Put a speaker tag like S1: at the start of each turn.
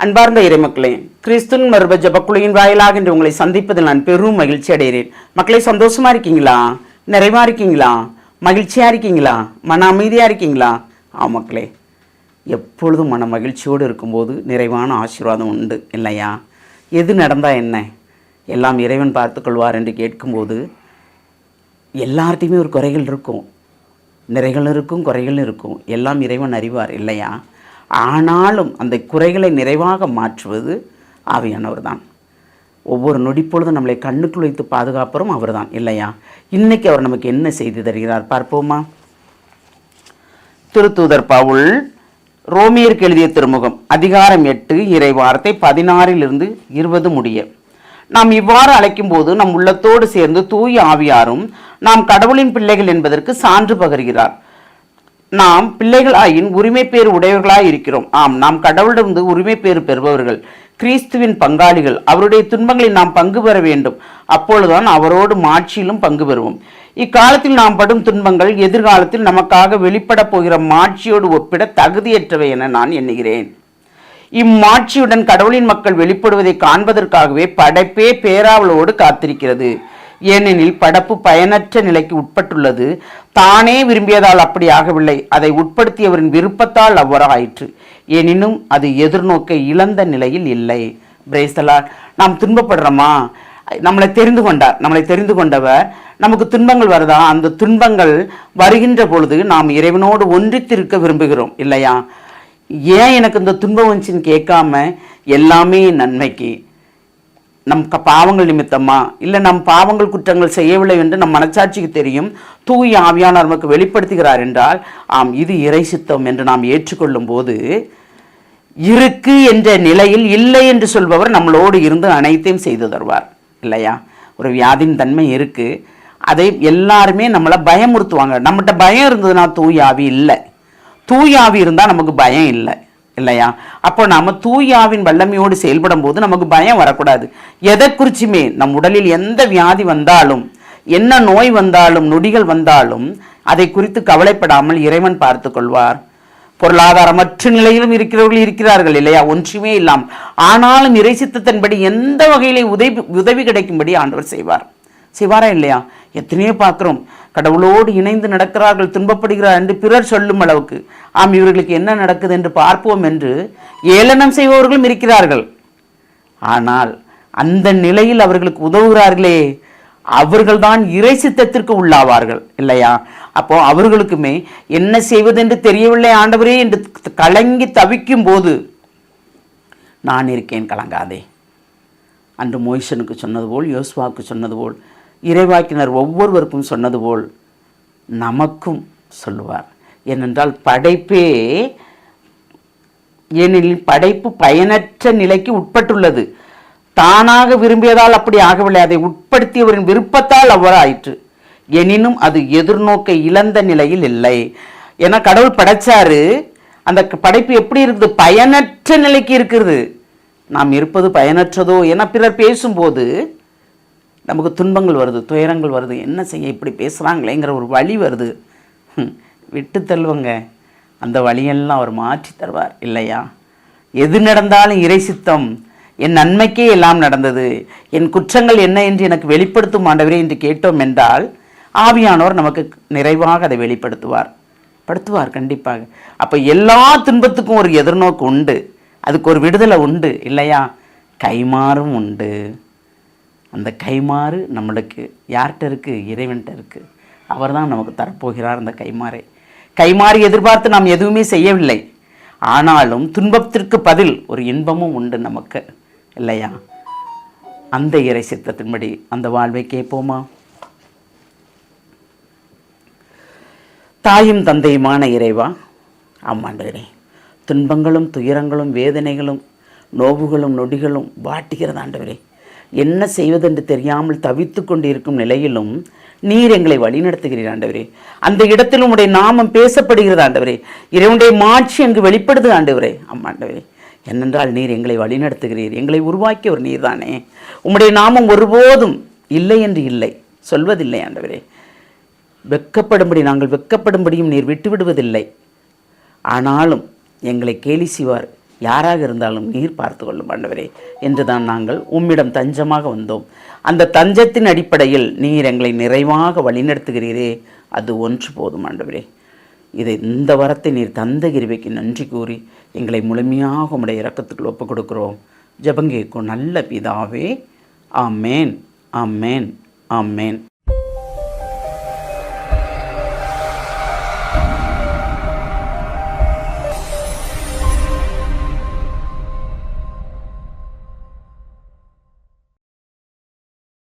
S1: அன்பார்ந்த இறைமக்களே, கிறிஸ்துவின் மறுப ஜபக்குழுவின் வாயிலாக இன்று உங்களை சந்திப்பதில் நான் பெரும் மகிழ்ச்சி அடைகிறேன். மக்களை, சந்தோஷமா இருக்கீங்களா? நிறைவா இருக்கீங்களா? மகிழ்ச்சியா இருக்கீங்களா? மன அமைதியா இருக்கீங்களா? மக்களே, எப்பொழுதும் மன மகிழ்ச்சியோடு இருக்கும்போது நிறைவான ஆசீர்வாதம் உண்டு இல்லையா? எது நடந்தால் என்ன, எல்லாம் இறைவன் பார்த்துக்கொள்வார் என்று கேட்கும்போது எல்லார்ட்டையுமே ஒரு குறைகள் இருக்கும், நிறைகள் இருக்கும், குறைகள் இருக்கும். எல்லாம் இறைவன் அறிவார் இல்லையா? ஆனாலும் அந்த குறைகளை நிறைவாக மாற்றுவது ஆவியானவர் தான். ஒவ்வொரு நொடிப்பொழுதும் நம்மளை கண்ணுக்குள் வைத்து பாதுகாப்பரும் அவர் தான் இல்லையா? இன்றைக்கி அவர் நமக்கு என்ன செய்து தருகிறார் பார்ப்போமா? திருத்தூதர் பவுல் ரோமியருக்கு எழுதிய திருமுகம் அதிகாரம் 8 இறை வார்த்தை 16 20 முடிய. நாம் இவ்வாறு அழைக்கும் போது நம் உள்ளத்தோடு சேர்ந்து தூய ஆவியாரும் நாம் கடவுளின் பிள்ளைகள் என்பதற்கு சான்று பகர்கிறார். நாம் பிள்ளைகளாயின் உரிமை பேறு உடையவர்களாய் இருக்கிறோம். நாம் கடவுளிடமிருந்து உரிமை பேறு பெறுபவர்கள், கிறிஸ்துவின் பங்காளிகள். அவருடைய துன்பங்களில் நாம் பங்கு பெற வேண்டும். அப்பொழுதுதான் அவரோடு மாட்சியிலும் பங்கு பெறுவோம். இக்காலத்தில் நாம் படும் துன்பங்கள் எதிர்காலத்தில் நமக்காக வெளிப்பட போகிற மாட்சியோடு ஒப்பிட தகுதியற்றவை என நான் எண்ணுகிறேன். இம்மாட்சியுடன் கடவுளின் மக்கள் வெளிப்படுவதை காண்பதற்காகவே படைப்பே பேராவலோடு காத்திருக்கிறது. ஏனெனில் படைப்பு பயனற்ற நிலைக்கு உட்பட்டுள்ளது. தானே விரும்பியதால் அப்படி ஆகவில்லை, அதை உட்படுத்தியவரின் விருப்பத்தால் அவ்வாறு ஆயிற்று. எனினும் அது எதிர்நோக்க இழந்த நிலையில் இல்லை. பிரேசலால், நாம் துன்பப்படுறோமா? நம்மளை தெரிந்து கொண்டவர் நமக்கு துன்பங்கள் வருதா? அந்த துன்பங்கள் வருகின்ற பொழுது நாம் இறைவனோடு ஒன்றித்திருக்க விரும்புகிறோம் இல்லையா? ஏன் எனக்கு இந்த துன்பம் வந்துச்சுன்னு கேட்காம எல்லாமே நன்மைக்கு, நம் பாவங்கள் நிமித்தமா, இல்லை நம் பாவங்கள் குற்றங்கள் செய்யவில்லை என்று நம் மனச்சாட்சிக்கு தெரியும், தூய ஆவியானவர் நமக்கு வெளிப்படுத்துகிறார் என்றால் இது இறை சித்தம் என்று நாம் ஏற்றுக்கொள்ளும் போது இருக்கு என்ற நிலையில் இல்லை என்று சொல்பவர் நம்மளோடு இருந்து அனைத்தையும் செய்து தருவார் இல்லையா? ஒரு வியாதியின் தன்மை இருக்கு, அதை எல்லாருமே நம்மளை பயமுறுத்துவாங்க. நம்மகிட்ட பயம் இருந்ததுன்னா தூய ஆவி இல்லை, தூய ஆவி இருந்தால் நமக்கு பயம் இல்லை இல்லையா? அப்போ நாம் தூயாவின் வல்லமையோடு செயல்படும் போது நமக்கு பயம் வரக்கூடாது. எதை குறிச்சுமே நம் உடலில் எந்த வியாதி வந்தாலும், என்ன நோய் வந்தாலும், நொடிகள் வந்தாலும் அதை குறித்து கவலைப்படாமல் இறைவன் பார்த்து கொள்வார். பொருளாதாரமற்ற நிலையிலும் இருக்கிறார்கள் இல்லையா? ஒன்றுமே இல்லாமல், ஆனாலும் இறை சித்தத்தின்படி எந்த வகையிலே உதவி கிடைக்கும்படி ஆண்டவர் செய்வாரா இல்லையா? எத்தனையோ பார்க்கிறோம், கடவுளோடு இணைந்து நடக்கிறார்கள், துன்பப்படுகிறார் என்று பிறர் சொல்லும் அளவுக்கு இவர்களுக்கு என்ன நடக்குது என்று பார்ப்போம் என்று ஏளனம் செய்பவர்களும் இருக்கிறார்கள். ஆனால் அந்த நிலையில் அவர்களுக்கு உதவுகிறார்களே, அவர்கள்தான் இறை சித்தத்திற்கு உள்ளாவார்கள் இல்லையா? அப்போ அவர்களுக்குமே என்ன செய்வதென்று தெரியவில்லை ஆண்டவரே என்று கலங்கி தவிக்கும் போது நான் இருக்கேன், கலங்காதே. அன்று மோய்சனுக்கு சொன்னது போல், யோசுவாவுக்கு சொன்னது போல், இறைவாக்கினர் ஒவ்வொருவருக்கும் சொன்னது போல் நமக்கும் சொல்லுவார். ஏனென்றால் ஏனெனில் படைப்பு பயனற்ற நிலைக்கு உட்பட்டுள்ளது. தானாக விரும்பியதால் அப்படி ஆகவில்லை, அதை உட்படுத்தியவரின் விருப்பத்தால் அவ்வாறு ஆயிற்று. எனினும் அது எதிர்நோக்க இழந்த நிலையில் இல்லை. ஏன்னா கடவுள் படைச்சாரு, அந்த படைப்பு எப்படி இருக்குது? பயனற்ற நிலைக்கு இருக்கிறது. நாம் இருப்பது பயனற்றதோ? என பிறர் பேசும்போது நமக்கு துன்பங்கள் வருது, துயரங்கள் வருது. என்ன செய்ய, இப்படி பேசுகிறாங்களேங்கிற ஒரு வழி வருது. விட்டு தள்ளுவங்க, அந்த வழியெல்லாம் அவர் மாற்றி தருவார் இல்லையா? எது நடந்தாலும் இறை சித்தம், என் நன்மைக்கே எல்லாம் நடந்தது, என் குற்றங்கள் என்ன என்று எனக்கு வெளிப்படுத்தும் ஆண்டவரே என்று கேட்டோம் என்றால் ஆவியானவர் நமக்கு நிறைவாக அதை படுத்துவார் கண்டிப்பாக. அப்போ எல்லா துன்பத்துக்கும் ஒரு எதிர்நோக்கு உண்டு, அதுக்கு ஒரு விடுதலை உண்டு இல்லையா? கைமாறும் உண்டு. அந்த கைமாறு நம்மளுக்கு யார்கிட்ட இருக்குது? இறைவன்கிட்ட இருக்குது. அவர் தான் நமக்கு தரப்போகிறார் அந்த கைமாறு எதிர்பார்த்து நாம் எதுவுமே செய்யவில்லை. ஆனாலும் துன்பத்திற்கு பதில் ஒரு இன்பமும் உண்டு நமக்கு இல்லையா? அந்த இறை சித்தத்தின்படி அந்த வாழ்வை கேட்போமா? தாயும் தந்தையுமான இறைவா, ஆமாண்டவரே, துன்பங்களும் துயரங்களும் வேதனைகளும் நோவுகளும் நொடிகளும் வாட்டுகிறது ஆண்டவரே. என்ன செய்வதென்று தெரியாமல் தவித்து கொண்டிருக்கும் நிலையிலும் நீர் எங்களை வழிநடத்துகிறீர் ஆண்டவரே. அந்த இடத்தில் உம்முடைய நாமம் பேசப்படுகிறது ஆண்டவரே. இறைவனுடைய மாட்சி அங்கு வெளிப்படுது ஆண்டவரே. ஆண்டவரே, என்னென்றால் நீர் எங்களை வழிநடத்துகிறீர், எங்களை உருவாக்கிய ஒரு நீர் தானே. உம்முடைய நாமம் ஒருபோதும் இல்லை என்று இல்லை சொல்வதில்லை ஆண்டவரே. நாங்கள் வெட்கப்படும்படியும் நீர் விட்டுவிடுவதில்லை. ஆனாலும் எங்களை கேலி செய்வார், யாராக இருந்தாலும் நீர் பார்த்து கொள்ளும் ஆண்டவரே என்று தான் நாங்கள் உம்மிடம் தஞ்சமாக வந்தோம். அந்த தஞ்சத்தின் அடிப்படையில் நீர் எங்களை நிறைவாக வழிநடத்துகிறீரே, அது ஒன்று போதும் ஆண்டவரே. இந்த வரத்தை நீர் தந்த கிருபைக்கு நன்றி கூறி எங்களை முழுமையாக உம்முடைய இரக்கத்துக்குள் ஒப்புக் கொடுக்கிறோம். ஜெபம் கேட்கும் நல்ல பிதாவே. ஆமேன், ஆமேன், ஆமேன்.